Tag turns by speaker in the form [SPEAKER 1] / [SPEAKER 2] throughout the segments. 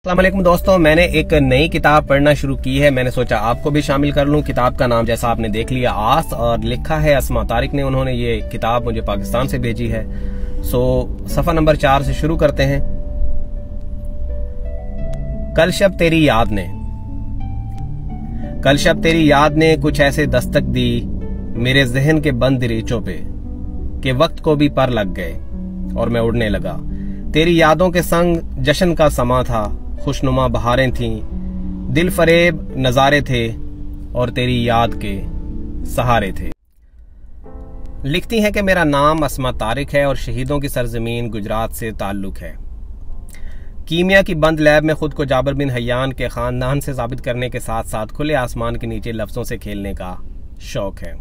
[SPEAKER 1] अस्सलाम वालेकुम दोस्तों, मैंने एक नई किताब पढ़ना शुरू की है। मैंने सोचा आपको भी शामिल कर लूं। किताब का नाम जैसा आपने देख लिया आस, और लिखा है अस्मा तारिक ने। उन्होंने ये किताब मुझे पाकिस्तान से भेजी है। सफा नंबर 4 से शुरू करते हैं। कल शब तेरी याद ने, कल शब तेरी याद ने कुछ ऐसे दस्तक दी मेरे जहन के बंद दरीचों पे कि वक्त को भी पर लग गए और मैं उड़ने लगा। तेरी यादों के संग जश्न का समा था, खुशनुमा बहारें थीं, दिल फरेब नजारे थे और तेरी याद के सहारे थे। लिखती हैं कि मेरा नाम अस्मा तारिक है और शहीदों की सरजमीन गुजरात से ताल्लुक है। कीमिया की बंद लैब में खुद को जाबिर बिन हयान के खानदान से साबित करने के साथ साथ खुले आसमान के नीचे लफ्जों से खेलने का शौक है।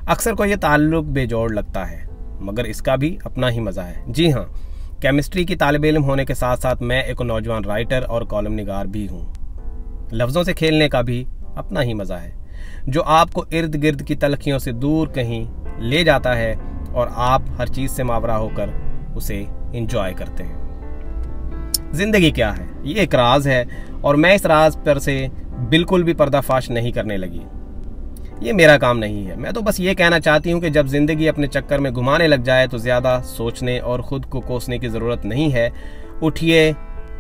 [SPEAKER 1] अक्सर को यह ताल्लुक बेजोड़ लगता है, मगर इसका भी अपना ही मजा है। जी हाँ, केमिस्ट्री की तालिब इल्म होने के साथ साथ मैं एक नौजवान राइटर और कॉलम निगार भी हूँ। लफ्जों से खेलने का भी अपना ही मजा है, जो आपको इर्द गिर्द की तलखियों से दूर कहीं ले जाता है और आप हर चीज से मावरा होकर उसे इंजॉय करते हैं। जिंदगी क्या है, ये एक राज है और मैं इस राज पर से बिल्कुल भी पर्दाफाश नहीं करने लगी। ये मेरा काम नहीं है। मैं तो बस ये कहना चाहती हूँ कि जब जिंदगी अपने चक्कर में घुमाने लग जाए तो ज्यादा सोचने और खुद को कोसने की जरूरत नहीं है। उठिए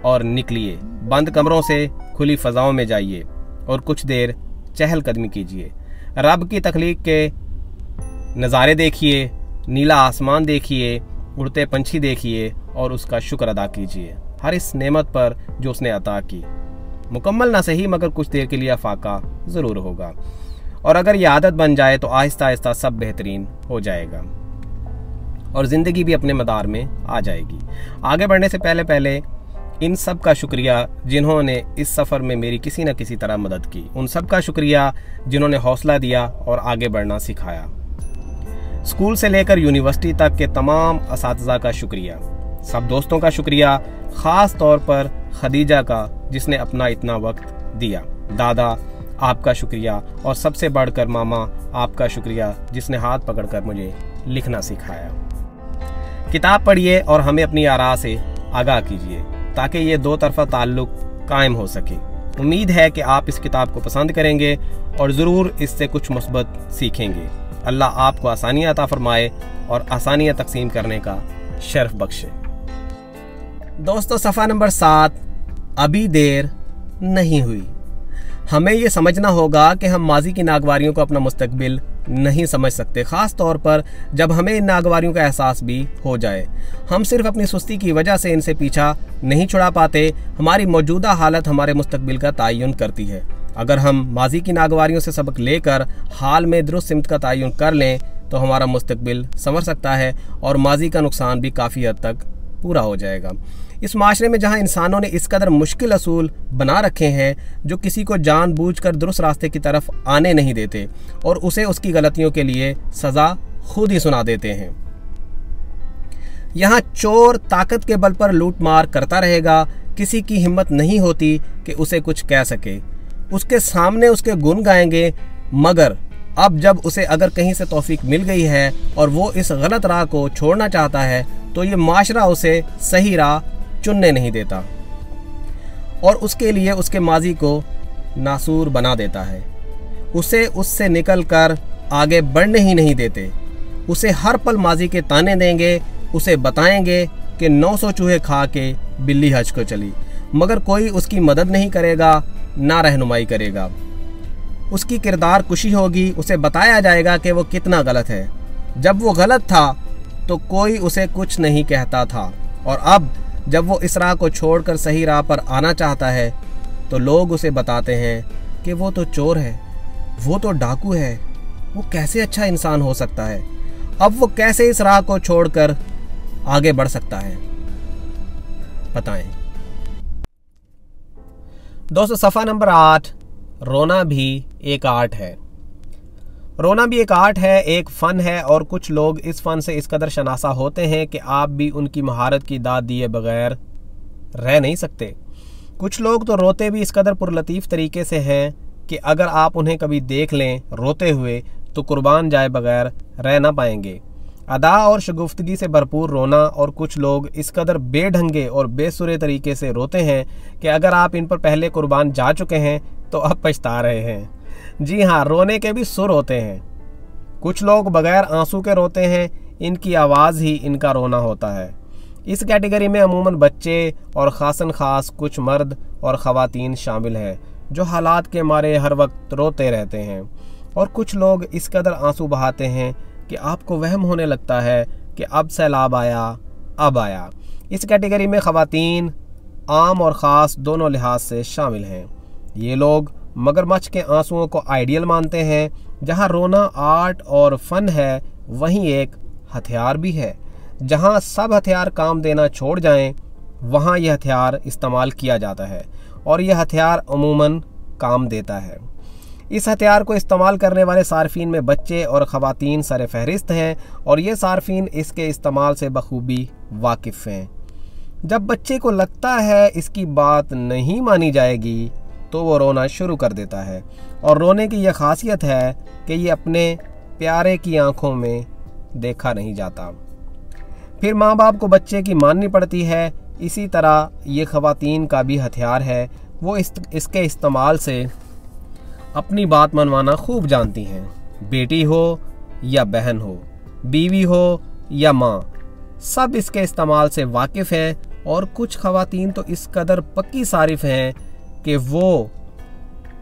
[SPEAKER 1] और निकलिए, बंद कमरों से खुली फजाओं में जाइए और कुछ देर चहलकदमी कीजिए। रब की तख्लीक के नज़ारे देखिए, नीला आसमान देखिए, उड़ते पंछी देखिए और उसका शुक्र अदा कीजिए हर इस नेमत पर जो उसने अता की। मुकम्मल ना सही मगर कुछ देर के लिए फाका जरूर होगा, और अगर ये आदत बन जाए तो आहिस्ता आहिस्ता सब बेहतरीन हो जाएगा और जिंदगी भी अपने मदार में आ जाएगी। आगे बढ़ने से पहले पहले इन सब का शुक्रिया जिन्होंने इस सफ़र में मेरी किसी न किसी तरह मदद की। उन सब का शुक्रिया जिन्होंने हौसला दिया और आगे बढ़ना सिखाया। स्कूल से लेकर यूनिवर्सिटी तक के तमाम असातिज़ा का शुक्रिया। सब दोस्तों का शुक्रिया, ख़ास तौर पर खदीजा का जिसने अपना इतना वक्त दिया। दादा आपका शुक्रिया, और सबसे बढ़कर मामा आपका शुक्रिया जिसने हाथ पकड़कर मुझे लिखना सिखाया। किताब पढ़िए और हमें अपनी आरा से आगाह कीजिए ताकि ये दो तरफा ताल्लुक कायम हो सके। उम्मीद है कि आप इस किताब को पसंद करेंगे और ज़रूर इससे कुछ मुस्बत सीखेंगे। अल्लाह आपको आसानियाँ अता फरमाए और आसानियाँ तकसीम करने का शर्फ बख्शे। दोस्तों, सफ़ा नंबर 7, अभी देर नहीं हुई। हमें ये समझना होगा कि हम माजी की नागवारियों को अपना मुस्तकबिल नहीं समझ सकते, ख़ास तौर पर जब हमें इन नागवारियों का एहसास भी हो जाए। हम सिर्फ अपनी सुस्ती की वजह से इनसे पीछा नहीं छुड़ा पाते। हमारी मौजूदा हालत हमारे मुस्तकबिल का तयन करती है। अगर हम माजी की नागवारियों से सबक लेकर हाल में दुरुस्त सिमत का तयन कर लें तो हमारा मुस्तकबिल संवर सकता है और माजी का नुकसान भी काफ़ी हद तक पूरा हो जाएगा। इस माशरे में जहां इंसानों ने इस कदर मुश्किल असूल बना रखे हैं जो किसी को जानबूझकर दुरुस्त रास्ते की तरफ आने नहीं देते और उसे उसकी गलतियों के लिए सज़ा खुद ही सुना देते हैं। यहाँ चोर ताकत के बल पर लूट मार करता रहेगा, किसी की हिम्मत नहीं होती कि उसे कुछ कह सके। उसके सामने उसके गुण गाएंगे, मगर अब जब उसे अगर कहीं से तौफीक मिल गई है और वो इस गलत राह को छोड़ना चाहता है तो ये माशरा उसे सही राह चुनने नहीं देता और उसके लिए उसके माजी को नासूर बना देता है। उसे उससे निकल कर आगे बढ़ने ही नहीं देते। उसे हर पल माजी के ताने देंगे, उसे बताएंगे कि 900 चूहे खा के बिल्ली हज को चली, मगर कोई उसकी मदद नहीं करेगा, ना रहनुमाई करेगा। उसकी किरदार कुशी होगी, उसे बताया जाएगा कि वो कितना गलत है। जब वो गलत था तो कोई उसे कुछ नहीं कहता था, और अब जब वो इस राह को छोड़कर सही राह पर आना चाहता है तो लोग उसे बताते हैं कि वो तो चोर है, वो तो डाकू है, वो कैसे अच्छा इंसान हो सकता है, अब वो कैसे इस राह को छोड़कर आगे बढ़ सकता है, बताएं। दोस्तों, सफ़ा नंबर 8, रोना भी एक आर्ट है। रोना भी एक आर्ट है, एक फ़न है, और कुछ लोग इस फ़न से इस कदर शनासा होते हैं कि आप भी उनकी महारत की दाद दिए बगैर रह नहीं सकते। कुछ लोग तो रोते भी इस कदर पुरलतीफ़ तरीके से हैं कि अगर आप उन्हें कभी देख लें रोते हुए तो कुर्बान जाए बगैर रह ना पाएंगे। अदा और शगुफ्तगी से भरपूर रोना, और कुछ लोग इस कदर बेढंगे और बेसुरे तरीके से रोते हैं कि अगर आप इन पर पहले कुर्बान जा चुके हैं तो अब पछता रहे हैं। जी हाँ, रोने के भी सुर होते हैं। कुछ लोग बगैर आंसू के रोते हैं, इनकी आवाज़ ही इनका रोना होता है। इस कैटेगरी में अमूमन बच्चे और ख़ासन ख़ास कुछ मर्द और ख़वातीन शामिल हैं जो हालात के मारे हर वक्त रोते रहते हैं। और कुछ लोग इस कदर आंसू बहाते हैं कि आपको वहम होने लगता है कि अब सैलाब आया, अब आया। इस कैटेगरी में ख़वातीन आम और ख़ास दोनों लिहाज से शामिल हैं। ये लोग मगरमच्छ के आंसुओं को आइडियल मानते हैं। जहाँ रोना आर्ट और फ़न है, वहीं एक हथियार भी है। जहाँ सब हथियार काम देना छोड़ जाएं, वहाँ यह हथियार इस्तेमाल किया जाता है, और यह हथियार अमूमन काम देता है। इस हथियार को इस्तेमाल करने वाले सार्फिन में बच्चे और ख़वातीन सर फहरिस्त हैं, और ये सार्फिन इसके इस्तेमाल से बखूबी वाकिफ़ हैं। जब बच्चे को लगता है इसकी बात नहीं मानी जाएगी तो वो रोना शुरू कर देता है, और रोने की यह खासियत है कि ये अपने प्यारे की आंखों में देखा नहीं जाता। फिर माँ बाप को बच्चे की माननी पड़ती है। इसी तरह ये ख़वातीन का भी हथियार है। वो इसके इस्तेमाल से अपनी बात मनवाना खूब जानती हैं। बेटी हो या बहन हो, बीवी हो या माँ, सब इसके इस्तेमाल से वाकिफ़ हैं। और कुछ ख़वातीन तो इस कदर पक्की सारिफ हैं कि वो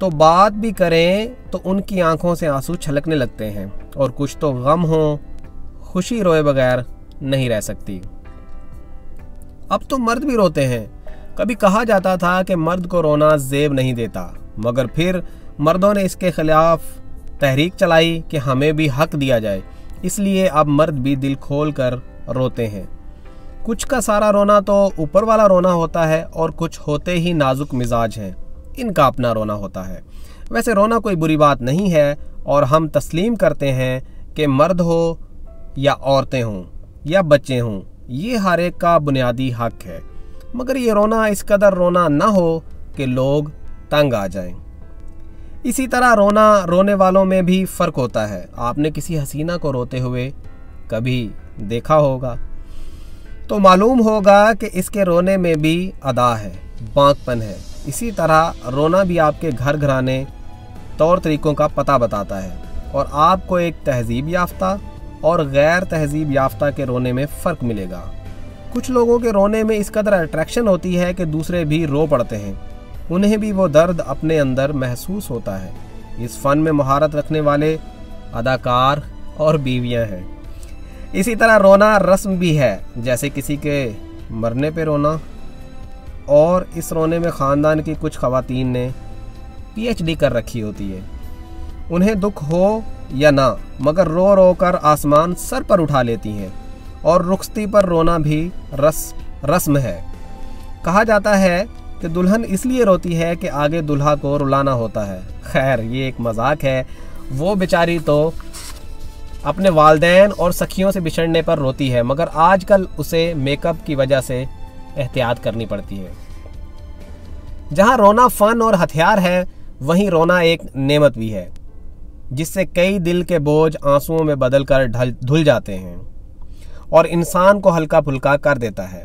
[SPEAKER 1] तो बात भी करें तो उनकी आंखों से आंसू छलकने लगते हैं, और कुछ तो गम हो, खुशी रोए बगैर नहीं रह सकती। अब तो मर्द भी रोते हैं। कभी कहा जाता था कि मर्द को रोना ज़ेब नहीं देता, मगर फिर मर्दों ने इसके खिलाफ तहरीक चलाई कि हमें भी हक दिया जाए। इसलिए अब मर्द भी दिल खोल कर रोते हैं। कुछ का सारा रोना तो ऊपर वाला रोना होता है, और कुछ होते ही नाजुक मिजाज हैं, इनका अपना रोना होता है। वैसे रोना कोई बुरी बात नहीं है, और हम तस्लीम करते हैं कि मर्द हो या औरतें हों या बच्चे हों, ये हर एक का बुनियादी हक है। मगर ये रोना इस कदर रोना ना हो कि लोग तंग आ जाएं। इसी तरह रोने वालों में भी फ़र्क होता है। आपने किसी हसीना को रोते हुए कभी देखा होगा तो मालूम होगा कि इसके रोने में भी अदा है, बांकपन है। इसी तरह रोना भी आपके घर घराने तौर तरीक़ों का पता बताता है, और आपको एक तहजीब याफ्ता और गैर तहजीब याफ्ता के रोने में फ़र्क मिलेगा। कुछ लोगों के रोने में इस कदर अट्रैक्शन होती है कि दूसरे भी रो पड़ते हैं, उन्हें भी वो दर्द अपने अंदर महसूस होता है। इस फ़न में महारत रखने वाले अदाकार और बीवियां हैं। इसी तरह रोना रस्म भी है, जैसे किसी के मरने पे रोना, और इस रोने में ख़ानदान की कुछ ख़वातीन ने PhD कर रखी होती है। उन्हें दुख हो या ना, मगर रो रो कर आसमान सर पर उठा लेती हैं, और रुखसती पर रोना भी रस्म है। कहा जाता है कि दुल्हन इसलिए रोती है कि आगे दुल्हा को रुलाना होता है। खैर, ये एक मजाक है। वो बेचारी तो अपने वालदैन और सखियों से बिछड़ने पर रोती है, मगर आजकल उसे मेकअप की वजह से एहतियात करनी पड़ती है। जहाँ रोना फ़न और हथियार है, वहीं रोना एक नेमत भी है, जिससे कई दिल के बोझ आंसुओं में बदल कर धुल जाते हैं और इंसान को हल्का फुल्का कर देता है।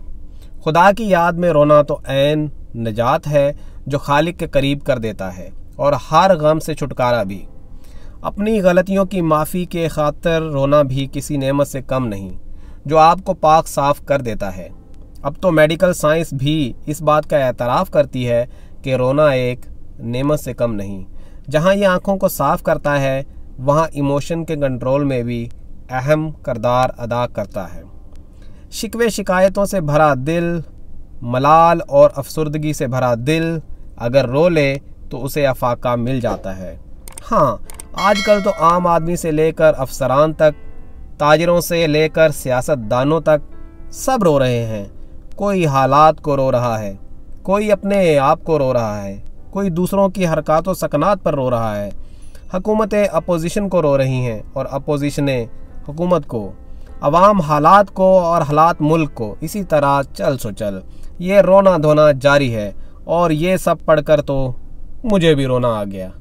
[SPEAKER 1] खुदा की याद में रोना तो ऐन निजात है जो खालिक के करीब कर देता है, और हर गम से छुटकारा भी। अपनी गलतियों की माफ़ी के खातिर रोना भी किसी नेमत से कम नहीं, जो आपको पाक साफ कर देता है। अब तो मेडिकल साइंस भी इस बात का एतराफ़ करती है कि रोना एक नेमत से कम नहीं। जहाँ ये आँखों को साफ करता है, वहाँ इमोशन के कंट्रोल में भी अहम किरदार अदा करता है। शिकवे शिकायतों से भरा दिल, मलाल और अफसुर्दगी से भरा दिल अगर रो ले तो उसे अफाका मिल जाता है। हाँ, आजकल तो आम आदमी से लेकर अफसरान तक, ताजिरों से लेकर सियासतदानों तक सब रो रहे हैं। कोई हालात को रो रहा है, कोई अपने आप को रो रहा है, कोई दूसरों की हरकतों सकनात पर रो रहा है। हुकूमतें अपोजिशन को रो रही हैं और अपोजिशनें हुकूमत को, अवाम हालात को और हालात मुल्क को। इसी तरह चल सो चल, ये रोना धोना जारी है, और ये सब पढ़कर तो मुझे भी रोना आ गया।